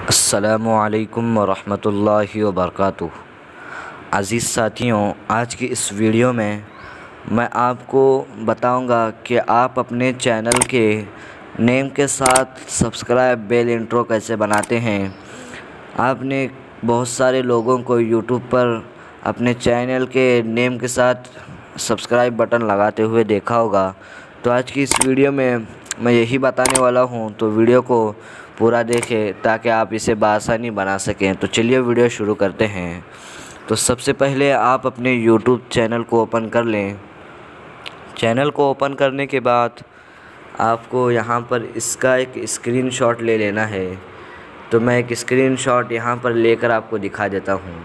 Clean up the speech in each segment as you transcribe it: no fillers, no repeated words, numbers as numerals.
अस्सलामुअलैकुम वरहमतुल्लाहि वबरकातुहू। अज़ीज़ साथियों, आज की इस वीडियो में मैं आपको बताऊंगा कि आप अपने चैनल के नेम के साथ सब्सक्राइब बेल इंट्रो कैसे बनाते हैं। आपने बहुत सारे लोगों को यूट्यूब पर अपने चैनल के नेम के साथ सब्सक्राइब बटन लगाते हुए देखा होगा। तो आज की इस वीडियो में मैं यही बताने वाला हूं, तो वीडियो को पूरा देखें ताकि आप इसे बआसानी बना सकें। तो चलिए वीडियो शुरू करते हैं। तो सबसे पहले आप अपने यूट्यूब चैनल को ओपन कर लें। चैनल को ओपन करने के बाद आपको यहाँ पर इसका एक स्क्रीनशॉट ले लेना है। तो मैं एक स्क्रीनशॉट यहाँ पर लेकर आपको दिखा देता हूँ।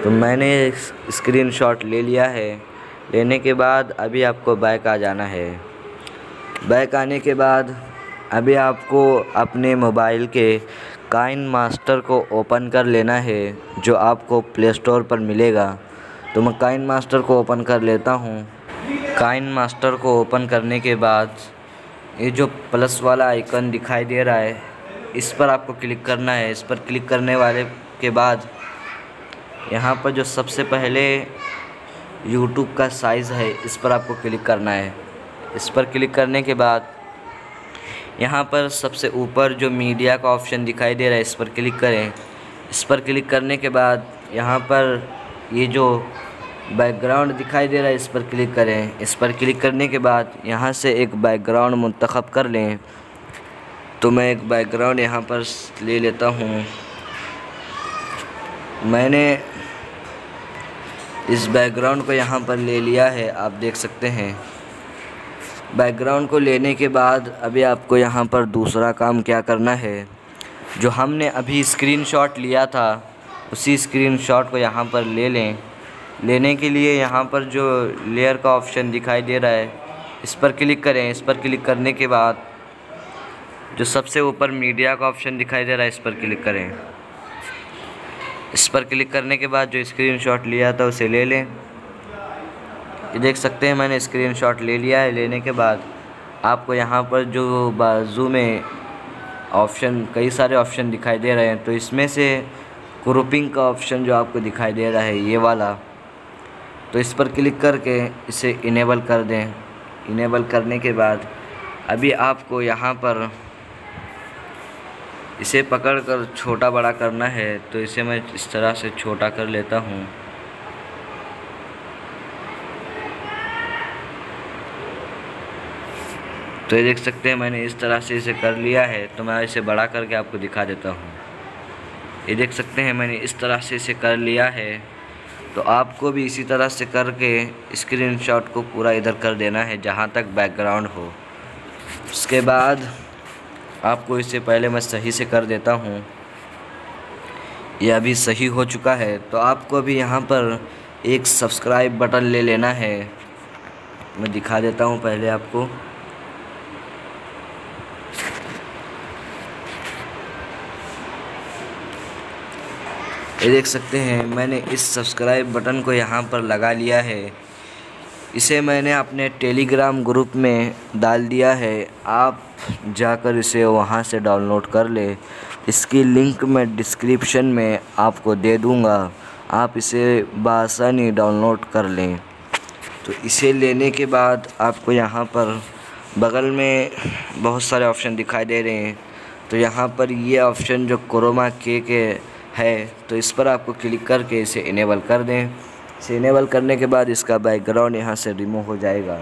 तो मैंने स्क्रीनशॉट ले लिया है। लेने के बाद अभी आपको बैक आ जाना है। बैक आने के बाद अभी आपको अपने मोबाइल के काइन मास्टर को ओपन कर लेना है, जो आपको प्ले स्टोर पर मिलेगा। तो मैं काइन मास्टर को ओपन कर लेता हूँ। काइन मास्टर को ओपन करने के बाद ये जो प्लस वाला आइकन दिखाई दे रहा है, इस पर आपको क्लिक करना है। इस पर क्लिक करने वाले के बाद यहाँ पर जो सबसे पहले यूट्यूब का साइज़ है, इस पर आपको क्लिक करना है। इस पर क्लिक करने के बाद यहाँ पर सबसे ऊपर जो मीडिया का ऑप्शन दिखाई दे रहा है, इस पर क्लिक करें। इस पर क्लिक करने के बाद यहाँ पर ये जो बैकग्राउंड दिखाई दे रहा है, इस पर क्लिक करें। इस पर क्लिक करने के बाद यहाँ से एक बैकग्राउंड मुंतखब कर लें। तो मैं एक बैकग्राउंड यहाँ पर ले लेता हूँ। मैंने इस बैकग्राउंड को यहाँ पर ले लिया है, आप देख सकते हैं। बैकग्राउंड को लेने के बाद अभी आपको यहाँ पर दूसरा काम क्या करना है, जो हमने अभी स्क्रीनशॉट लिया था उसी स्क्रीनशॉट को यहाँ पर ले लें। लेने के लिए यहाँ पर जो लेयर का ऑप्शन दिखाई दे रहा है, इस पर क्लिक करें। इस पर क्लिक करने के बाद जो सबसे ऊपर मीडिया का ऑप्शन दिखाई दे रहा है, इस पर क्लिक करें। इस पर क्लिक करने के बाद जो स्क्रीनशॉट लिया था उसे ले लें। ये देख सकते हैं मैंने स्क्रीनशॉट ले लिया है। लेने के बाद आपको यहाँ पर जो बाजू में ऑप्शन, कई सारे ऑप्शन दिखाई दे रहे हैं, तो इसमें से क्रॉपिंग का ऑप्शन जो आपको दिखाई दे रहा है, ये वाला, तो इस पर क्लिक करके इसे इनेबल कर दें। इनेबल करने के बाद अभी आपको यहाँ पर इसे पकड़कर छोटा बड़ा करना है। तो इसे मैं इस तरह से छोटा कर लेता हूँ। तो ये देख सकते हैं मैंने इस तरह से इसे कर लिया है। तो मैं इसे बड़ा करके आपको दिखा देता हूँ। ये देख सकते हैं मैंने इस तरह से इसे कर लिया है। तो आपको भी इसी तरह से करके स्क्रीनशॉट को पूरा इधर कर देना है जहाँ तक बैकग्राउंड हो। उसके बाद आपको इसे पहले मैं सही से कर देता हूँ। ये अभी सही हो चुका है। तो आपको अभी यहाँ पर एक सब्सक्राइब बटन ले लेना है। मैं दिखा देता हूँ पहले आपको। ये देख सकते हैं मैंने इस सब्सक्राइब बटन को यहाँ पर लगा लिया है। इसे मैंने अपने टेलीग्राम ग्रुप में डाल दिया है। आप जाकर इसे वहाँ से डाउनलोड कर ले। इसकी लिंक मैं डिस्क्रिप्शन में आपको दे दूँगा, आप इसे बआसानी डाउनलोड कर लें। तो इसे लेने के बाद आपको यहाँ पर बगल में बहुत सारे ऑप्शन दिखाई दे रहे हैं। तो यहाँ पर ये ऑप्शन जो क्रोमा के है, तो इस पर आपको क्लिक करके इसे इनेबल कर दें। इसे इनेबल करने के बाद इसका बैकग्राउंड यहाँ से रिमूव हो जाएगा।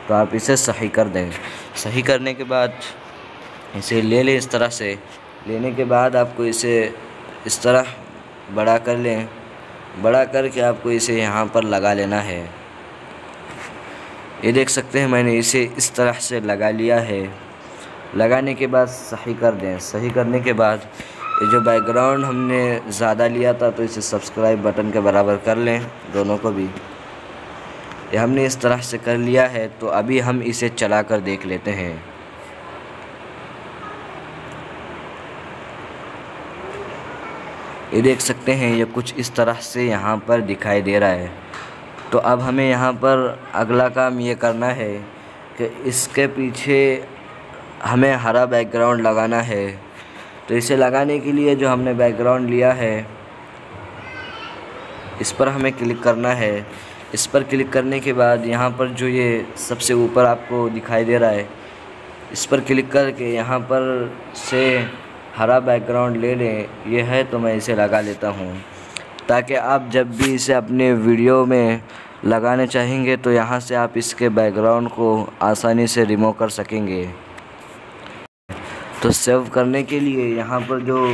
तो आप इसे सही कर दें। सही करने के बाद इसे ले लें इस तरह से। लेने के बाद आपको इसे इस तरह बड़ा कर लें। बड़ा करके आपको इसे यहाँ पर लगा लेना है। ये देख सकते हैं मैंने इसे इस तरह से लगा लिया है। लगाने के बाद सही कर दें। सही करने के बाद ये जो बैकग्राउंड हमने ज़्यादा लिया था, तो इसे सब्सक्राइब बटन के बराबर कर लें, दोनों को भी। ये हमने इस तरह से कर लिया है। तो अभी हम इसे चला कर देख लेते हैं। ये देख सकते हैं ये कुछ इस तरह से यहाँ पर दिखाई दे रहा है। तो अब हमें यहाँ पर अगला काम ये करना है कि इसके पीछे हमें हरा बैकग्राउंड लगाना है। तो इसे लगाने के लिए जो हमने बैकग्राउंड लिया है इस पर हमें क्लिक करना है। इस पर क्लिक करने के बाद यहाँ पर जो ये सबसे ऊपर आपको दिखाई दे रहा है इस पर क्लिक करके यहाँ पर से हरा बैकग्राउंड ले लें। ये है तो मैं इसे लगा लेता हूँ, ताकि आप जब भी इसे अपने वीडियो में लगाने चाहेंगे तो यहाँ से आप इसके बैकग्राउंड को आसानी से रिमूव कर सकेंगे। तो सेव करने के लिए यहाँ पर जो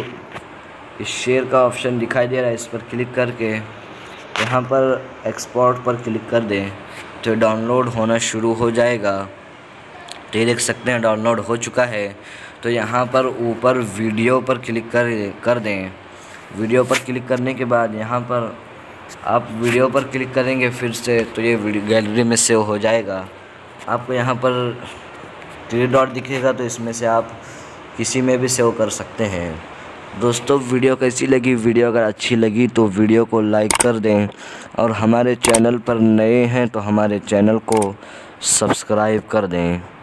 इस शेयर का ऑप्शन दिखाई दे रहा है इस पर क्लिक करके यहाँ पर एक्सपोर्ट पर क्लिक कर दें तो डाउनलोड होना शुरू हो जाएगा। तो ये देख सकते हैं डाउनलोड हो चुका है। तो यहाँ पर ऊपर वीडियो पर क्लिक कर दें। वीडियो पर क्लिक करने के बाद यहाँ पर आप वीडियो पर क्लिक करेंगे फिर से तो ये वीडियो गैलरी में सेव हो जाएगा। आपको यहाँ पर 3 डॉट दिखेगा तो इसमें से आप किसी में भी सेव कर सकते हैं। दोस्तों वीडियो कैसी लगी? वीडियो अगर अच्छी लगी तो वीडियो को लाइक कर दें और हमारे चैनल पर नए हैं तो हमारे चैनल को सब्सक्राइब कर दें।